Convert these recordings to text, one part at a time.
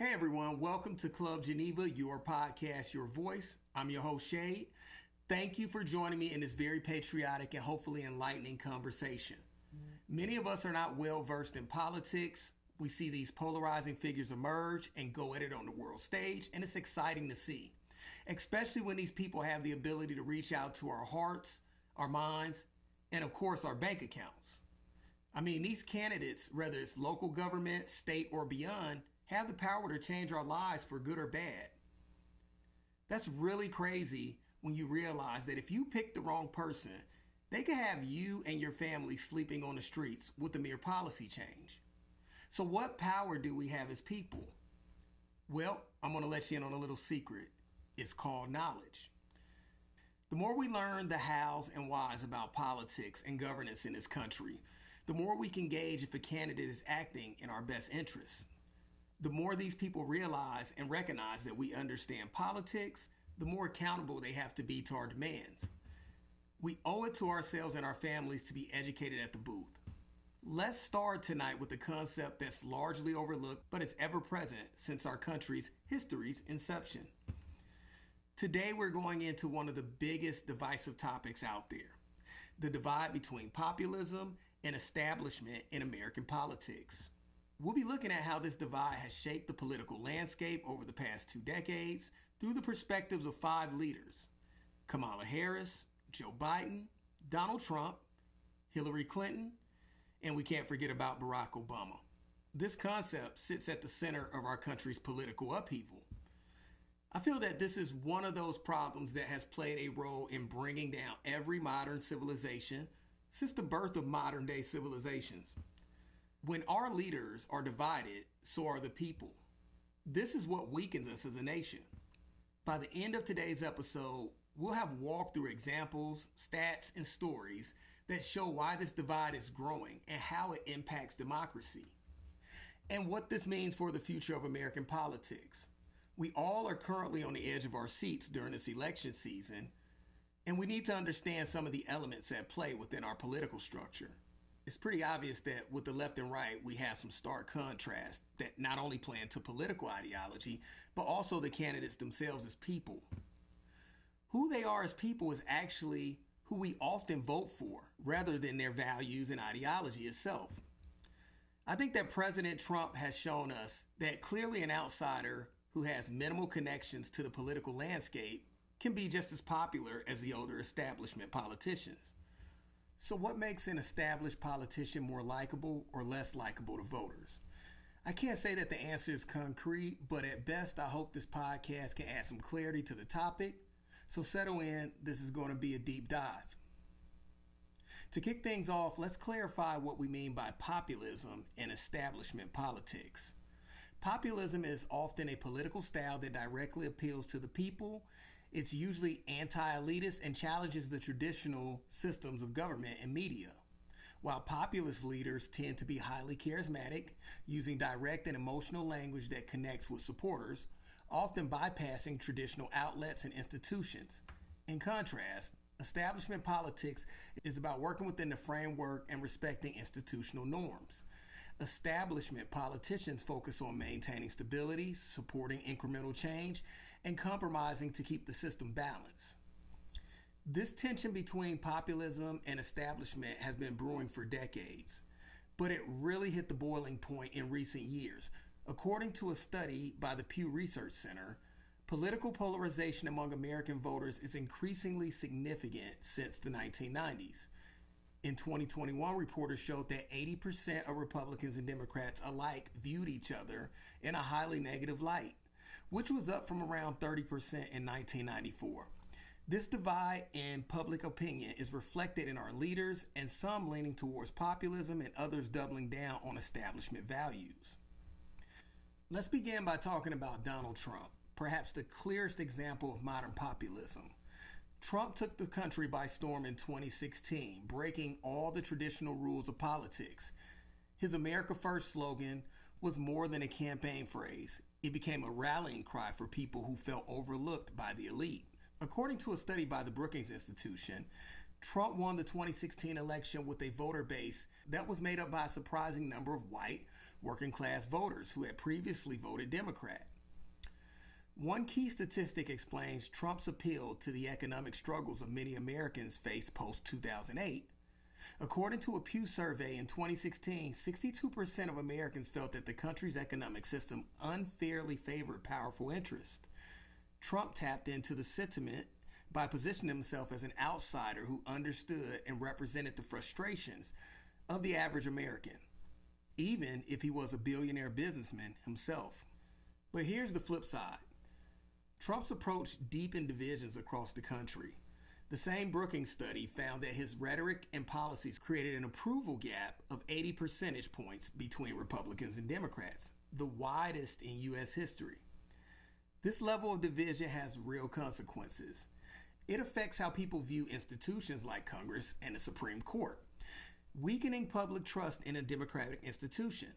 Hey everyone, welcome to Club Geneva, your podcast, your voice. I'm your host, Shade. Thank you for joining me in this very patriotic and hopefully enlightening conversation. Many of us are not well versed in politics. We see these polarizing figures emerge and go at it on the world stage, and it's exciting to see, especially when these people have the ability to reach out to our hearts, our minds, and of course our bank accounts. I mean, these candidates, whether it's local government, state, or beyond, have the power to change our lives for good or bad. That's really crazy when you realize that if you pick the wrong person, they could have you and your family sleeping on the streets with a mere policy change. So what power do we have as people? Well, I'm going to let you in on a little secret. It's called knowledge. The more we learn the hows and whys about politics and governance in this country, the more we can gauge if a candidate is acting in our best interests. The more these people realize and recognize that we understand politics, the more accountable they have to be to our demands. We owe it to ourselves and our families to be educated at the booth. Let's start tonight with a concept that's largely overlooked, but it's ever present since our country's history's inception. Today, we're going into one of the biggest divisive topics out there, the divide between populism and establishment in American politics. We'll be looking at how this divide has shaped the political landscape over the past 2 decades through the perspectives of 5 leaders: Kamala Harris, Joe Biden, Donald Trump, Hillary Clinton, and we can't forget about Barrack Obama. This concept sits at the center of our country's political upheaval. I feel that this is one of those problems that has played a role in bringing down every modern civilization since the birth of modern day civilizations. When our leaders are divided, so are the people. This is what weakens us as a nation. By the end of today's episode, we'll have walked through examples, stats, and stories that show why this divide is growing and how it impacts democracy, and what this means for the future of American politics. We all are currently on the edge of our seats during this election season, and we need to understand some of the elements at play within our political structure. It's pretty obvious that with the left and right, we have some stark contrast that not only play into political ideology, but also the candidates themselves as people. Who they are as people is actually who we often vote for, rather than their values and ideology itself. I think that President Trump has shown us that clearly an outsider who has minimal connections to the political landscape can be just as popular as the older establishment politicians. So what makes an established politician more likable or less likable to voters? I can't say that the answer is concrete, but at best, I hope this podcast can add some clarity to the topic. So settle in, this is going to be a deep dive. To kick things off, let's clarify what we mean by populism and establishment politics. Populism is often a political style that directly appeals to the people. It's usually anti-elitist and challenges the traditional systems of government and media. While populist leaders tend to be highly charismatic, using direct and emotional language that connects with supporters, often bypassing traditional outlets and institutions. In contrast, establishment politics is about working within the framework and respecting institutional norms. Establishment politicians focus on maintaining stability, supporting incremental change, and compromising to keep the system balanced. This tension between populism and establishment has been brewing for decades, but it really hit the boiling point in recent years. According to a study by the Pew Research Center, political polarization among American voters is increasingly significant since the 1990s. In 2021, reporters showed that 80% of Republicans and Democrats alike viewed each other in a highly negative light, which was up from around 30% in 1994. This divide in public opinion is reflected in our leaders, and some leaning towards populism and others doubling down on establishment values. Let's begin by talking about Donald Trump, perhaps the clearest example of modern populism. Trump took the country by storm in 2016, breaking all the traditional rules of politics. His America First slogan was more than a campaign phrase. It became a rallying cry for people who felt overlooked by the elite. According to a study by the Brookings Institution, Trump won the 2016 election with a voter base that was made up by a surprising number of white, working class voters who had previously voted Democrat. One key statistic explains Trump's appeal to the economic struggles of many Americans faced post-2008. According to a Pew survey in 2016, 62% of Americans felt that the country's economic system unfairly favored powerful interests. Trump tapped into the sentiment by positioning himself as an outsider who understood and represented the frustrations of the average American, even if he was a billionaire businessman himself. But here's the flip side. Trump's approach deepened divisions across the country. The same Brookings study found that his rhetoric and policies created an approval gap of 80 percentage points between Republicans and Democrats, the widest in U.S. history. This level of division has real consequences. It affects how people view institutions like Congress and the Supreme Court, weakening public trust in a democratic institution.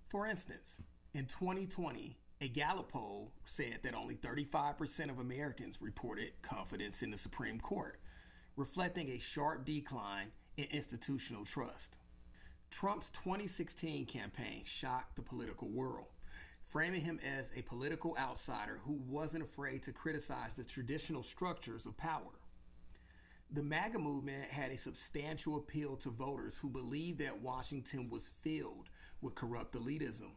For instance, in 2020, a Gallup poll said that only 35% of Americans reported confidence in the Supreme Court, reflecting a sharp decline in institutional trust. Trump's 2016 campaign shocked the political world, framing him as a political outsider who wasn't afraid to criticize the traditional structures of power. The MAGA movement had a substantial appeal to voters who believed that Washington was filled with corrupt elitism.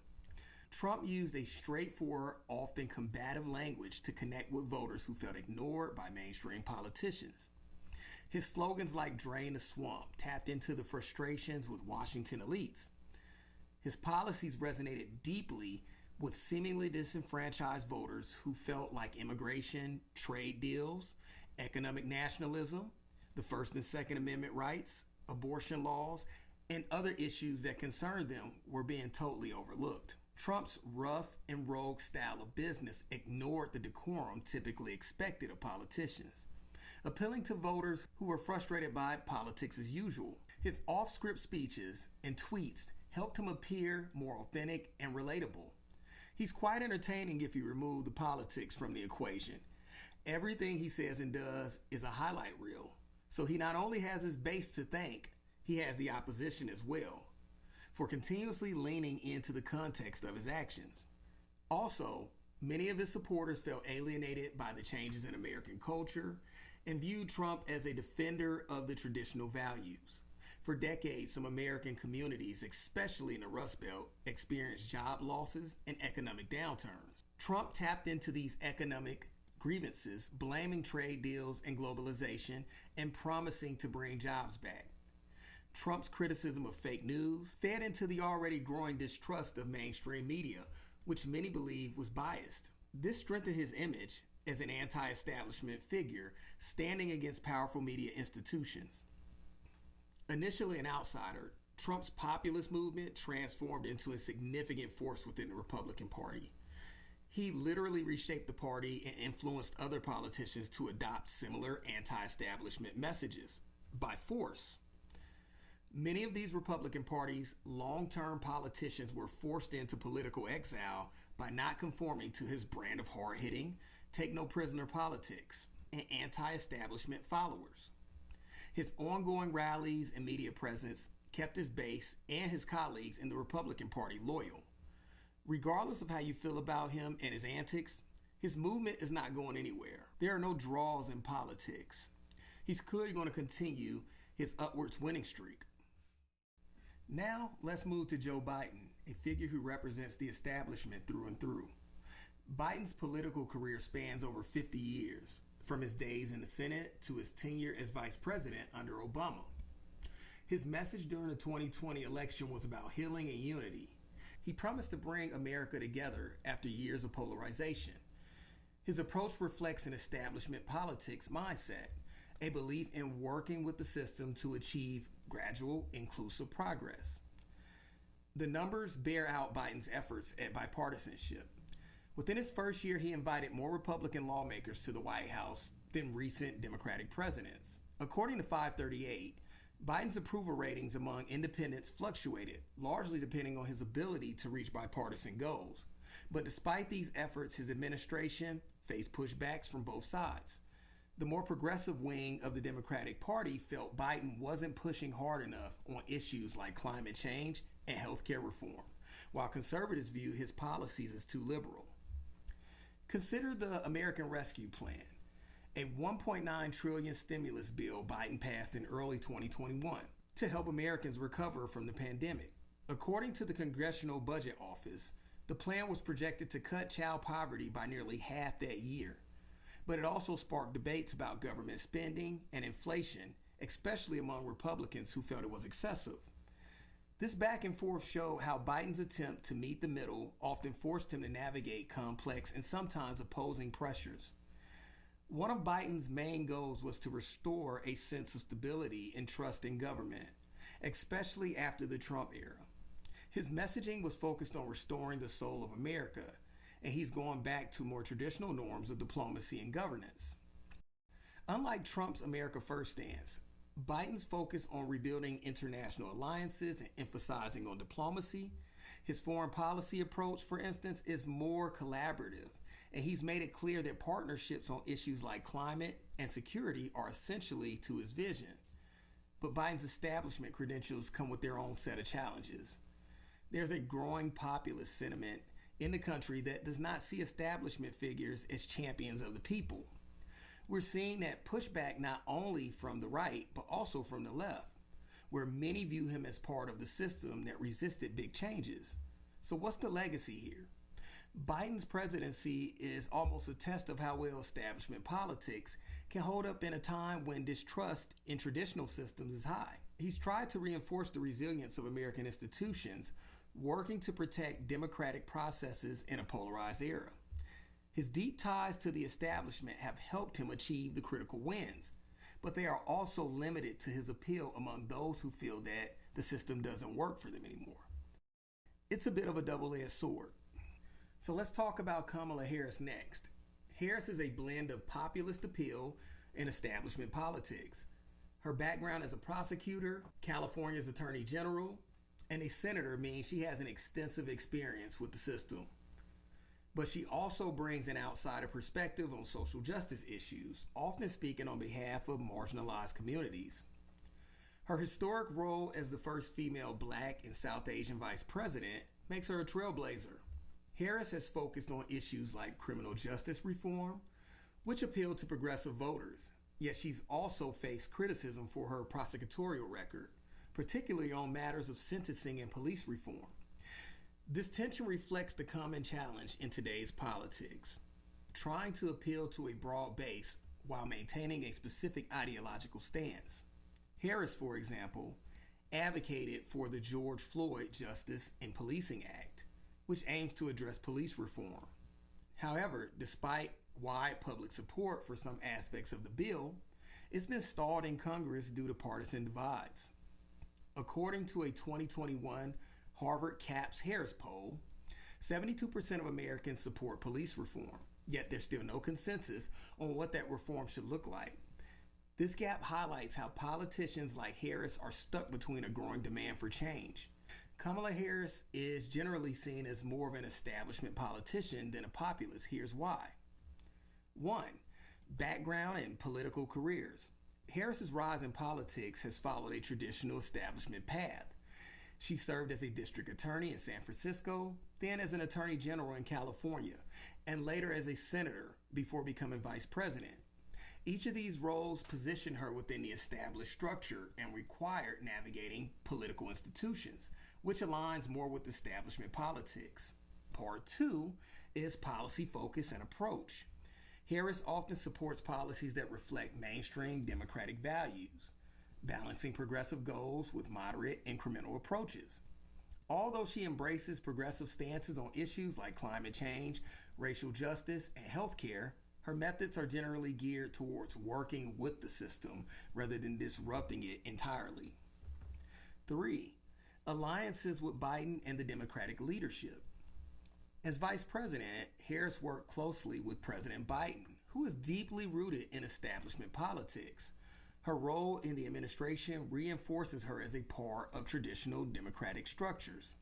Trump used a straightforward, often combative language to connect with voters who felt ignored by mainstream politicians. His slogans like "Drain the Swamp" tapped into the frustrations with Washington elites. His policies resonated deeply with seemingly disenfranchised voters who felt like immigration, trade deals, economic nationalism, the First and Second Amendment rights, abortion laws, and other issues that concerned them were being totally overlooked. Trump's rough and rogue style of business ignored the decorum typically expected of politicians, appealing to voters who were frustrated by politics as usual. His off-script speeches and tweets helped him appear more authentic and relatable. He's quite entertaining if you remove the politics from the equation. Everything he says and does is a highlight reel. So he not only has his base to thank, he has the opposition as well for continuously leaning into the context of his actions. Also, many of his supporters felt alienated by the changes in American culture and viewed Trump as a defender of the traditional values. For decades, some American communities, especially in the Rust Belt, experienced job losses and economic downturns. Trump tapped into these economic grievances, blaming trade deals and globalization and promising to bring jobs back. Trump's criticism of fake news fed into the already growing distrust of mainstream media, which many believe was biased. This strengthened his image as an anti-establishment figure standing against powerful media institutions. Initially an outsider, Trump's populist movement transformed into a significant force within the Republican Party. He literally reshaped the party and influenced other politicians to adopt similar anti-establishment messages by force. Many of these Republican Party's long-term politicians were forced into political exile by not conforming to his brand of hard-hitting, take-no-prisoner politics and anti-establishment followers. His ongoing rallies and media presence kept his base and his colleagues in the Republican Party loyal. Regardless of how you feel about him and his antics, his movement is not going anywhere. There are no draws in politics. He's clearly going to continue his upwards winning streak. Now, let's move to Joe Biden, a figure who represents the establishment through and through. Biden's political career spans over 50 years, from his days in the Senate to his tenure as vice president under Obama. His message during the 2020 election was about healing and unity. He promised to bring America together after years of polarization. His approach reflects an establishment politics mindset, a belief in working with the system to achieve gradual, inclusive progress. The numbers bear out Biden's efforts at bipartisanship. Within his first year, he invited more Republican lawmakers to the White House than recent Democratic presidents. According to 538, Biden's approval ratings among independents fluctuated, largely depending on his ability to reach bipartisan goals. But despite these efforts, his administration faced pushbacks from both sides. The more progressive wing of the Democratic Party felt Biden wasn't pushing hard enough on issues like climate change and healthcare reform, while conservatives view his policies as too liberal. Consider the American Rescue Plan, a $1.9 trillion stimulus bill Biden passed in early 2021 to help Americans recover from the pandemic. According to the Congressional Budget Office, the plan was projected to cut child poverty by nearly half that year. But it also sparked debates about government spending and inflation, especially among Republicans who felt it was excessive. This back and forth showed how Biden's attempt to meet the middle often forced him to navigate complex and sometimes opposing pressures. One of Biden's main goals was to restore a sense of stability and trust in government, especially after the Trump era. His messaging was focused on restoring the soul of America, and he's going back to more traditional norms of diplomacy and governance. Unlike Trump's America First stance, Biden's focus on rebuilding international alliances and emphasizing on diplomacy. His foreign policy approach, for instance, is more collaborative, and he's made it clear that partnerships on issues like climate and security are essentially to his vision. But Biden's establishment credentials come with their own set of challenges. There's a growing populist sentiment in the country that does not see establishment figures as champions of the people. We're seeing that pushback not only from the right, but also from the left, where many view him as part of the system that resisted big changes. So what's the legacy here? Biden's presidency is almost a test of how well establishment politics can hold up in a time when distrust in traditional systems is high. He's tried to reinforce the resilience of American institutions, working to protect democratic processes in a polarized era. His deep ties to the establishment have helped him achieve the critical wins, but they are also limited to his appeal among those who feel that the system doesn't work for them anymore. It's a bit of a double-edged sword. So let's talk about Kamala Harris next. Harris is a blend of populist appeal and establishment politics. Her background as a prosecutor, California's attorney general, and a senator means she has an extensive experience with the system. But she also brings an outsider perspective on social justice issues, often speaking on behalf of marginalized communities. Her historic role as the first female Black and South Asian vice president makes her a trailblazer. Harris has focused on issues like criminal justice reform, which appeal to progressive voters, yet she's also faced criticism for her prosecutorial record, particularly on matters of sentencing and police reform. This tension reflects the common challenge in today's politics, trying to appeal to a broad base while maintaining a specific ideological stance. Harris, for example, advocated for the George Floyd Justice and Policing Act, which aims to address police reform. However, despite wide public support for some aspects of the bill, it's been stalled in Congress due to partisan divides. According to a 2021 Harvard CAPS Harris poll, 72% of Americans support police reform, yet there's still no consensus on what that reform should look like. This gap highlights how politicians like Harris are stuck between a growing demand for change. Kamala Harris is generally seen as more of an establishment politician than a populist. Here's why. 1. Background and political careers. Harris's rise in politics has followed a traditional establishment path. She served as a district attorney in San Francisco, then as an attorney general in California, and later as a senator before becoming vice president. Each of these roles positioned her within the established structure and required navigating political institutions, which aligns more with establishment politics. Part 2 is policy focus and approach. Harris often supports policies that reflect mainstream democratic values, balancing progressive goals with moderate incremental approaches. Although she embraces progressive stances on issues like climate change, racial justice, and healthcare, her methods are generally geared towards working with the system rather than disrupting it entirely. 3. Alliances with Biden and the Democratic leadership. As vice president, Harris worked closely with President Biden, who is deeply rooted in establishment politics. Her role in the administration reinforces her as a part of traditional democratic structures,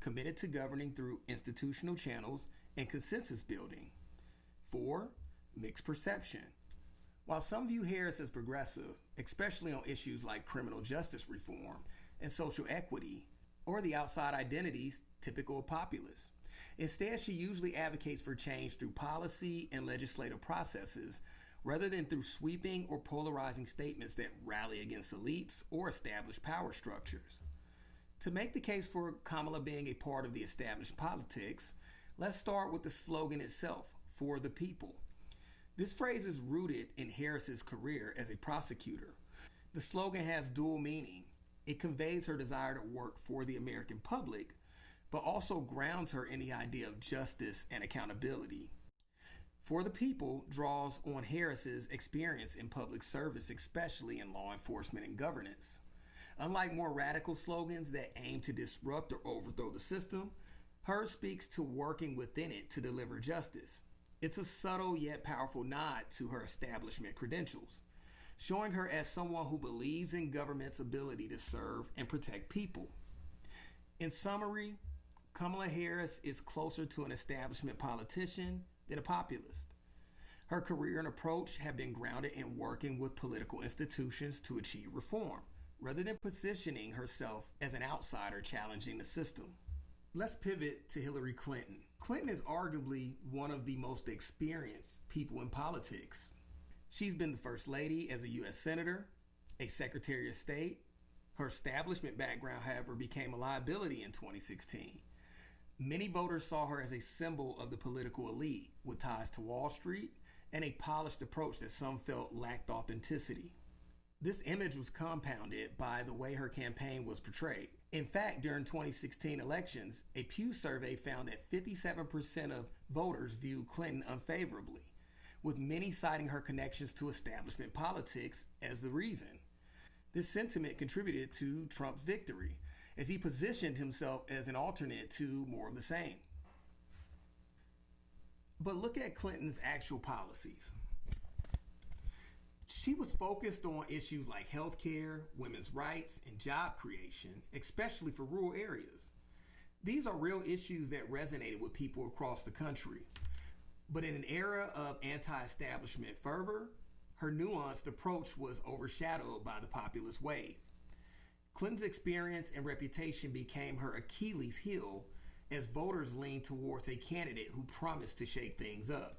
committed to governing through institutional channels and consensus building. 4. Mixed perception. While some view Harris as progressive, especially on issues like criminal justice reform and social equity, or the outside identities, typical of populists. Instead, she usually advocates for change through policy and legislative processes, rather than through sweeping or polarizing statements that rally against elites or established power structures. To make the case for Kamala being a part of the established politics, let's start with the slogan itself, "For the people." This phrase is rooted in Harris's career as a prosecutor. The slogan has dual meaning. It conveys her desire to work for the American public, but also grounds her in the idea of justice and accountability. "For the People" draws on Harris's experience in public service, especially in law enforcement and governance. Unlike more radical slogans that aim to disrupt or overthrow the system, hers speaks to working within it to deliver justice. It's a subtle yet powerful nod to her establishment credentials, showing her as someone who believes in government's ability to serve and protect people. In summary, Kamala Harris is closer to an establishment politician than a populist. Her career and approach have been grounded in working with political institutions to achieve reform, rather than positioning herself as an outsider challenging the system. Let's pivot to Hillary Clinton. Clinton is arguably one of the most experienced people in politics. She's been the First Lady as a U.S. Senator, a Secretary of State. Her establishment background, however, became a liability in 2016. Many voters saw her as a symbol of the political elite with ties to Wall Street and a polished approach that some felt lacked authenticity. This image was compounded by the way her campaign was portrayed. In fact, during 2016 elections, a Pew survey found that 57% of voters viewed Clinton unfavorably, with many citing her connections to establishment politics as the reason. This sentiment contributed to Trump's victory, as he positioned himself as an alternate to more of the same. But look at Clinton's actual policies. She was focused on issues like healthcare, women's rights, and job creation, especially for rural areas. These are real issues that resonated with people across the country. But in an era of anti-establishment fervor, her nuanced approach was overshadowed by the populist wave. Clinton's experience and reputation became her Achilles heel as voters leaned towards a candidate who promised to shake things up.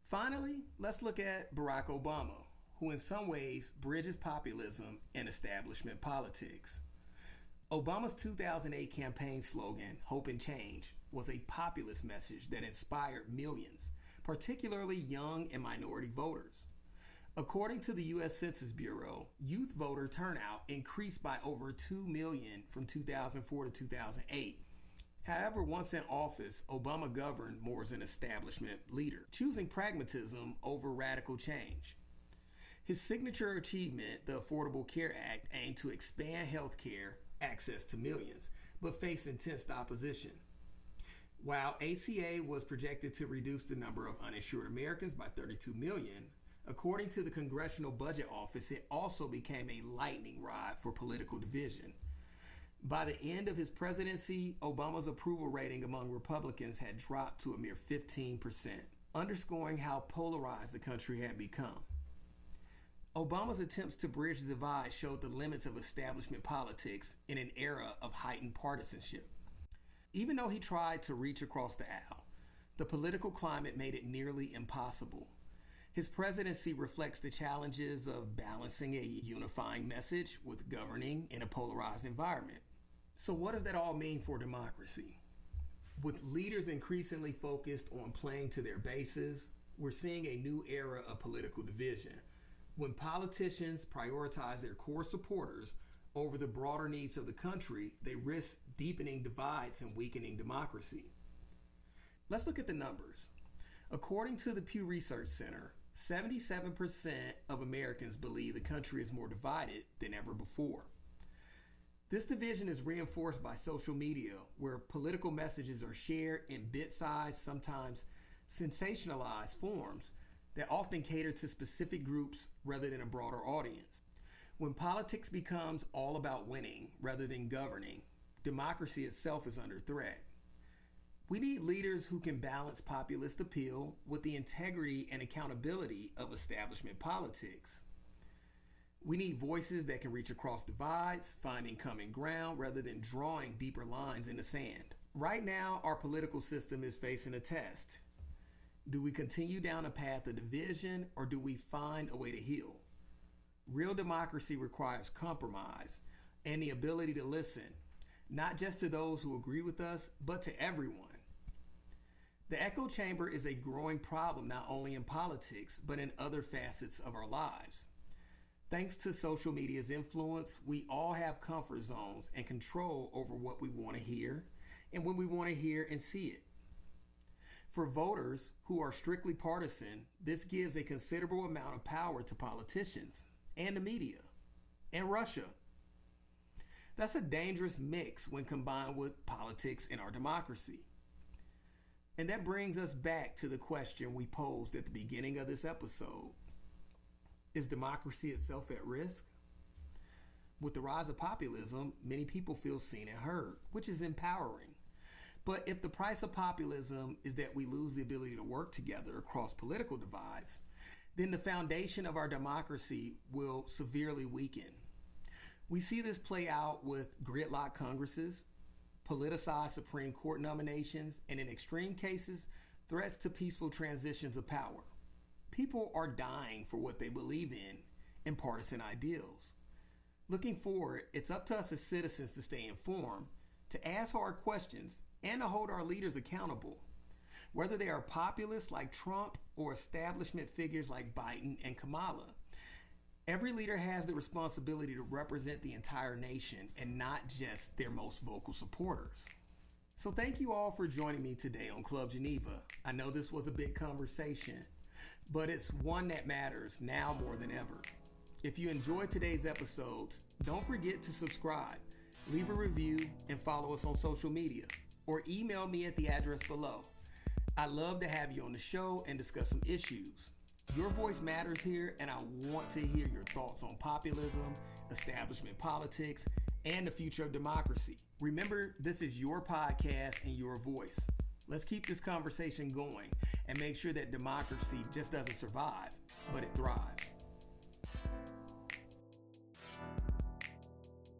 Finally, let's look at Barack Obama, who in some ways bridges populism and establishment politics. Obama's 2008 campaign slogan, "Hope and Change," was a populist message that inspired millions, particularly young and minority voters. According to the U.S. Census Bureau, youth voter turnout increased by over 2 million from 2004 to 2008. However, once in office, Obama governed more as an establishment leader, choosing pragmatism over radical change. His signature achievement, the Affordable Care Act, aimed to expand health care access to millions, but faced intense opposition. While ACA was projected to reduce the number of uninsured Americans by 32 million, according to the Congressional Budget Office, it also became a lightning rod for political division. By the end of his presidency, Obama's approval rating among Republicans had dropped to a mere 15%, underscoring how polarized the country had become. Obama's attempts to bridge the divide showed the limits of establishment politics in an era of heightened partisanship. Even though he tried to reach across the aisle, the political climate made it nearly impossible. His presidency reflects the challenges of balancing a unifying message with governing in a polarized environment. So what does that all mean for democracy? With leaders increasingly focused on playing to their bases, we're seeing a new era of political division. When politicians prioritize their core supporters over the broader needs of the country, they risk deepening divides and weakening democracy. Let's look at the numbers. According to the Pew Research Center, 77% of Americans believe the country is more divided than ever before. This division is reinforced by social media, where political messages are shared in bit-sized, sometimes sensationalized forms that often cater to specific groups rather than a broader audience. When politics becomes all about winning rather than governing, democracy itself is under threat. We need leaders who can balance populist appeal with the integrity and accountability of establishment politics. We need voices that can reach across divides, finding common ground rather than drawing deeper lines in the sand. Right now, our political system is facing a test. Do we continue down a path of division, or do we find a way to heal? Real democracy requires compromise and the ability to listen, not just to those who agree with us, but to everyone. The echo chamber is a growing problem not only in politics, but in other facets of our lives. Thanks to social media's influence, we all have comfort zones and control over what we want to hear and when we want to hear and see it. For voters who are strictly partisan, this gives a considerable amount of power to politicians and the media and Russia. That's a dangerous mix when combined with politics in our democracy. And that brings us back to the question we posed at the beginning of this episode. Is democracy itself at risk? With the rise of populism, many people feel seen and heard, which is empowering. But if the price of populism is that we lose the ability to work together across political divides, then the foundation of our democracy will severely weaken. We see this play out with gridlock Congresses, politicized Supreme Court nominations, and in extreme cases, threats to peaceful transitions of power. People are dying for what they believe in and partisan ideals. Looking forward, it's up to us as citizens to stay informed, to ask hard questions, and to hold our leaders accountable. Whether they are populists like Trump or establishment figures like Biden and Kamala, every leader has the responsibility to represent the entire nation and not just their most vocal supporters. So thank you all for joining me today on Club Geneva. I know this was a big conversation, but it's one that matters now more than ever. If you enjoyed today's episodes, don't forget to subscribe, leave a review, and follow us on social media, or email me at the address below. I'd love to have you on the show and discuss some issues. Your voice matters here, and I want to hear your thoughts on populism, establishment politics, and the future of democracy. Remember, this is your podcast and your voice. Let's keep this conversation going and make sure that democracy just doesn't survive, but it thrives.